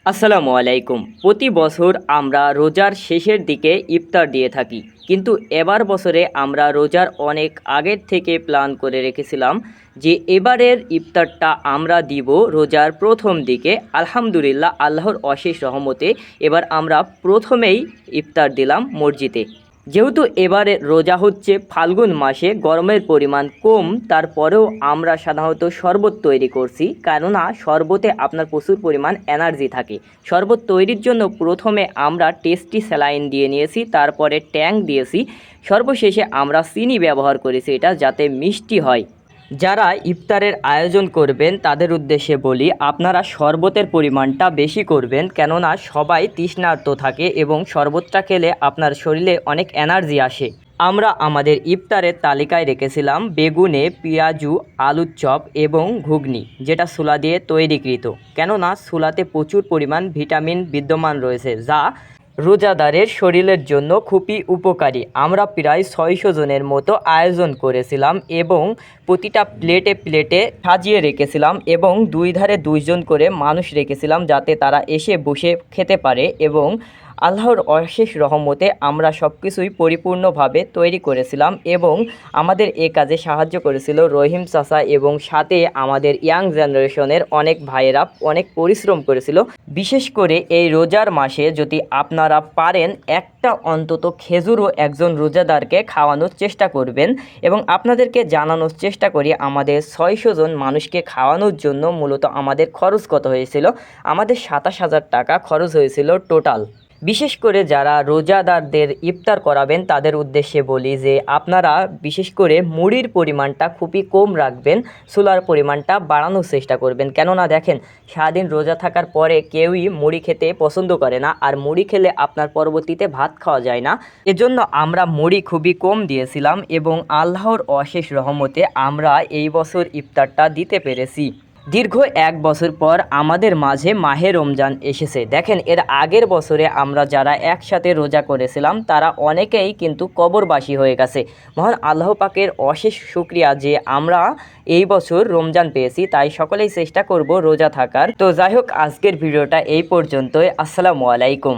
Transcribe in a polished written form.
আসসালামু আলাইকুম। প্রতি বছর আমরা রোজার শেষের দিকে ইফতার দিয়ে থাকি, কিন্তু এবার বছরে আমরা রোজার অনেক আগের থেকে প্ল্যান করে রেখেছিলাম যে এবারের ইফতারটা আমরা দিব রোজার প্রথম দিকে। আলহামদুলিল্লাহ, আল্লাহর অশেষ রহমতে এবার আমরা প্রথমেই ইফতার দিলাম মসজিদে। যেহেতু এবারে রোজা হচ্ছে ফাল্গুন মাসে, গরমের পরিমাণ কম, তারপরেও আমরা সাধারণত শরবত তৈরি করছি, কেননা শরবতে আপনার প্রচুর পরিমাণ এনার্জি থাকে। শরবত তৈরির জন্য প্রথমে আমরা টেস্টি স্যালাইন দিয়ে নিয়েছি, তারপরে ট্যাং দিয়েছি, সর্বশেষে আমরা চিনি ব্যবহার করেছি এটা যাতে মিষ্টি হয়। যারা ইফতারের আয়োজন করবেন তাদের উদ্দেশ্যে বলি, আপনারা শরবতের পরিমাণটা বেশি করবেন, কেননা সবাই তৃষ্ণার্ত থাকে এবং শরবতটা খেলে আপনার শরীরে অনেক এনার্জি আসে। আমরা আমাদের ইফতারের তালিকায় রেখেছিলাম বেগুনে পেঁয়াজু, আলুর চপ এবং ঘুগনি, যেটা ছোলা দিয়ে তৈরিকৃত, কেননা ছোলাতে প্রচুর পরিমাণ ভিটামিন বিদ্যমান রয়েছে, যা রোজাদারের শরীরের জন্য খুবই উপকারী। আমরা প্রায় 600 জনের মতো আয়োজন করেছিলাম এবং প্রতিটা প্লেটে প্লেটে সাজিয়ে রেখেছিলাম এবং দুই ধারে দুইজন করে মানুষ রেখেছিলাম যাতে তারা এসে বসে খেতে পারে। এবং আল্লাহর অশেষ রহমতে আমরা সব কিছুই পরিপূর্ণভাবে তৈরি করেছিলাম এবং আমাদের এ কাজে সাহায্য করেছিল রহিম চাচা, এবং সাথে আমাদের ইয়াং জেনারেশনের অনেক ভাইয়েরা অনেক পরিশ্রম করেছিল। বিশেষ করে এই রোজার মাসে যদি আপনারা পারেন একটা অন্তত খেজুরও একজন রোজাদারকে খাওয়ানোর চেষ্টা করবেন। এবং আপনাদেরকে জানানোর চেষ্টা করি, আমাদের 600 জন মানুষকে খাওয়ানোর জন্য মূলত আমাদের খরচ কত হয়েছিল। আমাদের 27,000 টাকা খরচ হয়েছিল টোটাল। বিশেষ করে যারা রোজাদারদের ইফতার করাবেন তাদের উদ্দেশ্যে বলি যে আপনারা বিশেষ করে মুড়ির পরিমাণটা খুবই কম রাখবেন, ছোলার পরিমাণটা বাড়ানোর চেষ্টা করবেন। কেননা দেখেন, সারাদিন রোজা থাকার পরে কেউই মুড়ি খেতে পছন্দ করে না, আর মুড়ি খেলে আপনার পরবর্তীতে ভাত খাওয়া যায় না। এজন্য আমরা মুড়ি খুবই কম দিয়েছিলাম এবং আল্লাহর অশেষ রহমতে আমরা এই বছর ইফতারটা দিতে পেরেছি। দীর্ঘ 1 বছর পর আমাদের মাঝে মাহে রমজান এসেছে। দেখেন, এর আগের বছরে আমরা যারা একসাথে রোজা করেছিলাম তারা অনেকেই কিন্তু কবরবাসী হয়ে গেছে। মহান আল্লাহ পাকের অশেষ শুকরিয়া যে আমরা এই বছর রমজান পেয়েছি, তাই সকলেই চেষ্টা করব রোজা থাকার। তো যাই হোক, আজকের ভিডিওটা এই পর্যন্তই। আসসালামু আলাইকুম।